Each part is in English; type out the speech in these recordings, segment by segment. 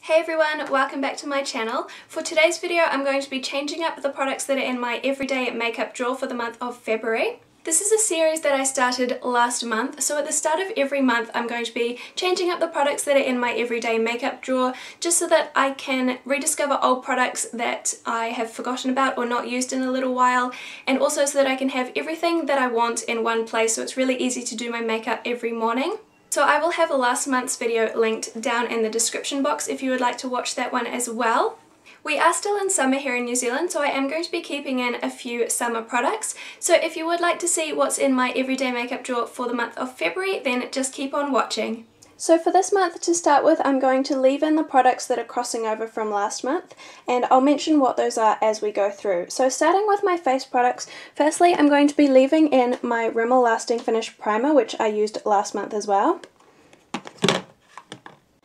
Hey everyone, welcome back to my channel. For today's video I'm going to be changing up the products that are in my everyday makeup drawer for the month of February. This is a series that I started last month, so at the start of every month I'm going to be changing up the products that are in my everyday makeup drawer just so that I can rediscover old products that I have forgotten about or not used in a little while, and also so that I can have everything that I want in one place so it's really easy to do my makeup every morning. So I will have last month's video linked down in the description box if you would like to watch that one as well. We are still in summer here in New Zealand, so I am going to be keeping in a few summer products. So if you would like to see what's in my everyday makeup drawer for the month of February, then just keep on watching. So for this month, to start with, I'm going to leave in the products that are crossing over from last month, and I'll mention what those are as we go through. So starting with my face products, firstly I'm going to be leaving in my Rimmel Lasting Finish Primer, which I used last month as well.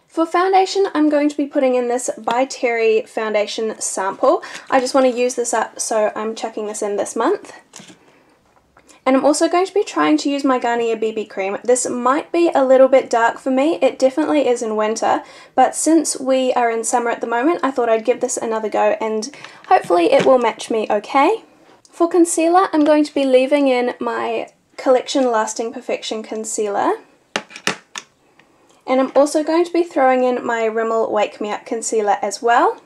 For foundation, I'm going to be putting in this by Terry foundation sample. I just want to use this up, so I'm chucking this in this month. And I'm also going to be trying to use my Garnier BB cream. This might be a little bit dark for me, it definitely is in winter, but since we are in summer at the moment, I thought I'd give this another go and hopefully it will match me okay. For concealer, I'm going to be leaving in my Collection Lasting Perfection Concealer. And I'm also going to be throwing in my Rimmel Wake Me Up Concealer as well.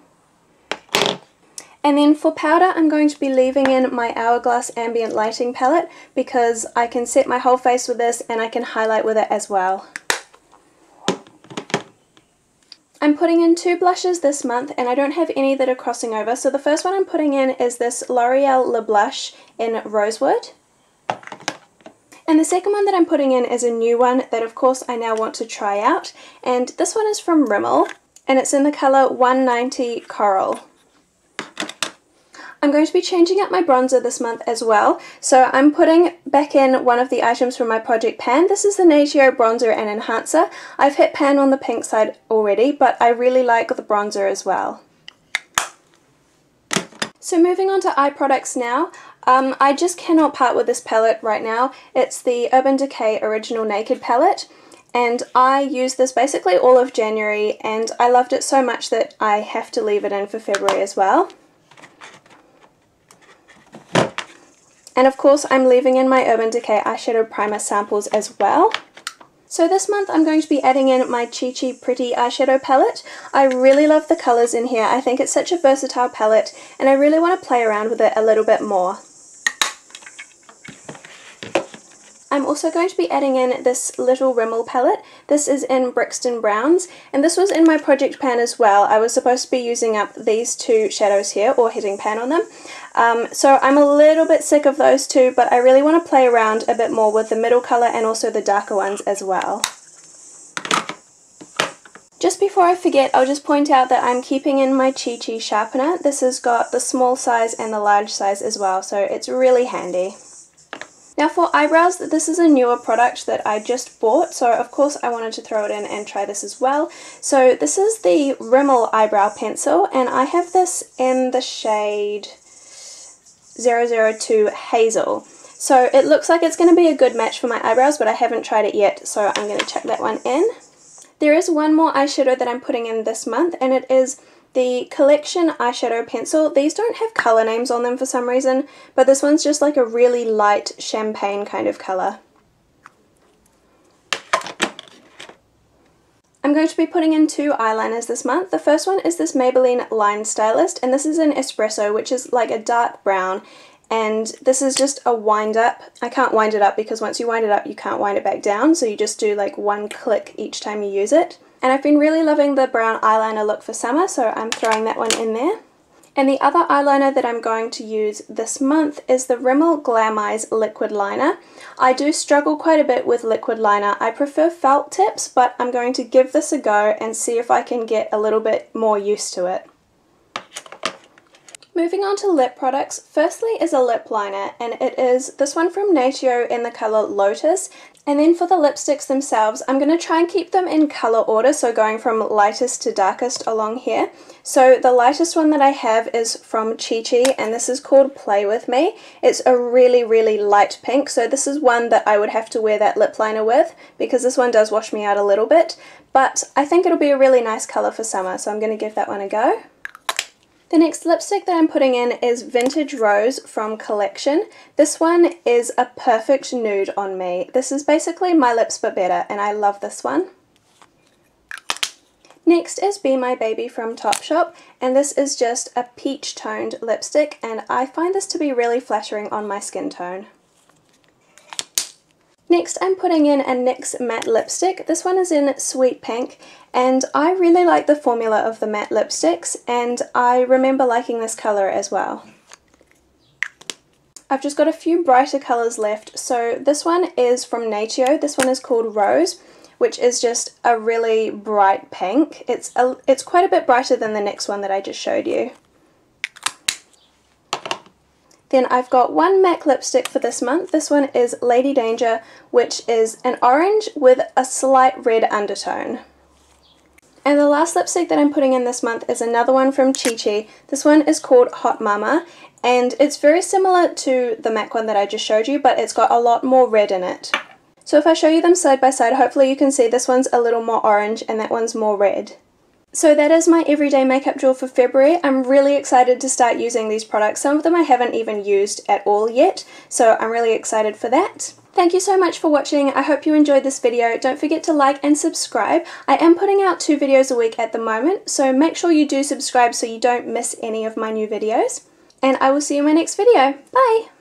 And then for powder, I'm going to be leaving in my Hourglass Ambient Lighting palette because I can set my whole face with this and I can highlight with it as well. I'm putting in two blushes this month and I don't have any that are crossing over. So the first one I'm putting in is this L'Oreal Le Blush in Rosewood. And the second one that I'm putting in is a new one that of course I now want to try out. And this one is from Rimmel and it's in the colour 190 Coral. I'm going to be changing up my bronzer this month as well, so I'm putting back in one of the items from my project pan. This is the Natio Bronzer and Enhancer. I've hit pan on the pink side already, but I really like the bronzer as well. So moving on to eye products now. I just cannot part with this palette right now. It's the Urban Decay Original Naked palette. And I used this basically all of January and I loved it so much that I have to leave it in for February as well. And of course I'm leaving in my Urban Decay eyeshadow primer samples as well. So this month I'm going to be adding in my Chi Chi Pretty eyeshadow palette. I really love the colours in here. I think it's such a versatile palette and I really want to play around with it a little bit more. I'm also going to be adding in this little Rimmel palette. This is in Brixton Browns, and this was in my project pan as well. I was supposed to be using up these two shadows here, or hitting pan on them. So I'm a little bit sick of those two, but I really want to play around a bit more with the middle colour and also the darker ones as well. Just before I forget, I'll just point out that I'm keeping in my Chi Chi sharpener. This has got the small size and the large size as well, so it's really handy. Now for eyebrows, this is a newer product that I just bought, so of course I wanted to throw it in and try this as well. So this is the Rimmel Eyebrow Pencil, and I have this in the shade 002 Hazel. So it looks like it's going to be a good match for my eyebrows, but I haven't tried it yet, so I'm going to chuck that one in. There is one more eyeshadow that I'm putting in this month, and it is the Collection Eyeshadow Pencil. These don't have colour names on them for some reason, but this one's just like a really light champagne kind of colour. I'm going to be putting in two eyeliners this month. The first one is this Maybelline Line Stylist, and this is in Espresso, which is like a dark brown, and this is just a wind up. I can't wind it up because once you wind it up you can't wind it back down, so you just do like one click each time you use it. And I've been really loving the brown eyeliner look for summer, so I'm throwing that one in there. And the other eyeliner that I'm going to use this month is the Rimmel Glam Eyes Liquid Liner. I do struggle quite a bit with liquid liner. I prefer felt tips, but I'm going to give this a go and see if I can get a little bit more used to it. Moving on to lip products, firstly is a lip liner, and it is this one from Natio in the colour Lotus. And then for the lipsticks themselves, I'm going to try and keep them in colour order, so going from lightest to darkest along here. So the lightest one that I have is from Chi Chi, and this is called Play With Me. It's a really, really light pink, so this is one that I would have to wear that lip liner with, because this one does wash me out a little bit. but I think it'll be a really nice colour for summer, so I'm going to give that one a go. The next lipstick that I'm putting in is Vintage Rose from Collection. This one is a perfect nude on me. This is basically my lips but better, and I love this one. Next is Be My Baby from Topshop, and this is just a peach toned lipstick, and I find this to be really flattering on my skin tone. Next I'm putting in a NYX matte lipstick. This one is in Sweet Pink, and I really like the formula of the matte lipsticks, and I remember liking this colour as well. I've just got a few brighter colours left, so this one is from Natio. This one is called Rose, which is just a really bright pink. It's quite a bit brighter than the next one that I just showed you. Then I've got one MAC lipstick for this month. This one is Lady Danger, which is an orange with a slight red undertone. And the last lipstick that I'm putting in this month is another one from Chi Chi. This one is called Hot Mama, and it's very similar to the MAC one that I just showed you, but it's got a lot more red in it. So if I show you them side by side, hopefully you can see this one's a little more orange and that one's more red. So that is my everyday makeup drawer for February. I'm really excited to start using these products. Some of them I haven't even used at all yet, so I'm really excited for that. Thank you so much for watching. I hope you enjoyed this video. Don't forget to like and subscribe. I am putting out 2 videos a week at the moment, so make sure you do subscribe so you don't miss any of my new videos. And I will see you in my next video. Bye!